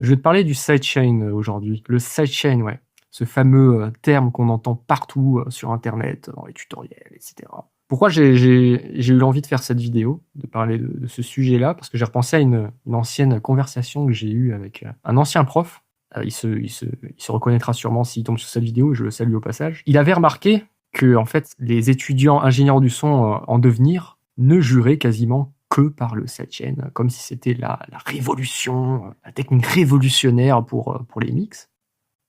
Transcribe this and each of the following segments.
Je vais te parler du sidechain aujourd'hui. Le sidechain, ouais. Ce fameux terme qu'on entend partout sur Internet, dans les tutoriels, etc. Pourquoi j'ai eu l'envie de faire cette vidéo, de parler de ce sujet-là? Parce que j'ai repensé à une ancienne conversation que j'ai eue avec un ancien prof. Il se reconnaîtra sûrement s'il tombe sur cette vidéo, et je le salue au passage. Il avait remarqué que en fait, les étudiants ingénieurs du son en devenir ne juraient quasiment que par le sidechain, comme si c'était la révolution, la technique révolutionnaire pour les mix.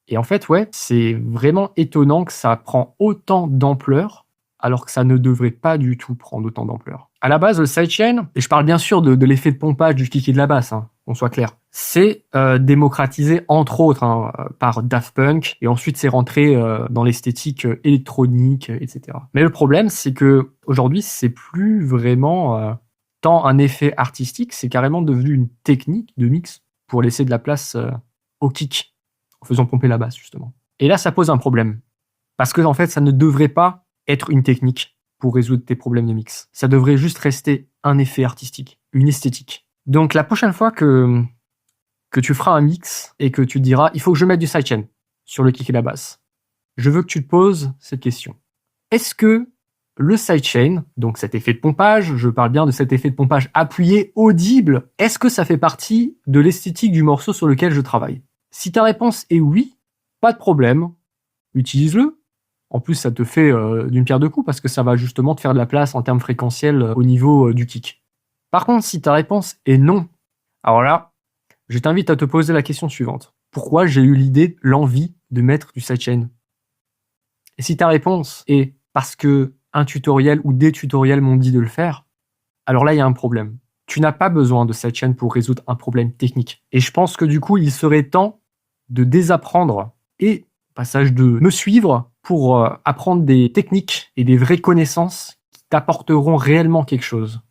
Et en fait, ouais, c'est vraiment étonnant que ça prend autant d'ampleur, alors que ça ne devrait pas du tout prendre autant d'ampleur. À la base, le sidechain, et je parle bien sûr de l'effet de pompage du kick et de la basse, hein, qu'on soit clair, c'est démocratisé entre autres par Daft Punk, et ensuite c'est rentré dans l'esthétique électronique, etc. Mais le problème, c'est que aujourd'hui, c'est plus vraiment tant un effet artistique, c'est carrément devenu une technique de mix pour laisser de la place au kick, en faisant pomper la basse, justement. Et là, ça pose un problème. Parce que, en fait, ça ne devrait pas être une technique pour résoudre tes problèmes de mix. Ça devrait juste rester un effet artistique, une esthétique. Donc, la prochaine fois que tu feras un mix et que tu te diras, il faut que je mette du sidechain sur le kick et la basse, je veux que tu te poses cette question. Est-ce que le sidechain, donc cet effet de pompage, je parle bien de cet effet de pompage appuyé, audible, est-ce que ça fait partie de l'esthétique du morceau sur lequel je travaille? Si ta réponse est oui, pas de problème, utilise-le. En plus, ça te fait d'une pierre deux coups parce que ça va justement te faire de la place en termes fréquentiels au niveau du kick. Par contre, si ta réponse est non, alors là, je t'invite à te poser la question suivante. Pourquoi j'ai eu l'idée, l'envie de mettre du sidechain? Et si ta réponse est parce que un tutoriel ou des tutoriels m'ont dit de le faire, alors là, il y a un problème. Tu n'as pas besoin de sidechain pour résoudre un problème technique. Et je pense que du coup, il serait temps de désapprendre et, au passage, de me suivre pour apprendre des techniques et des vraies connaissances qui t'apporteront réellement quelque chose.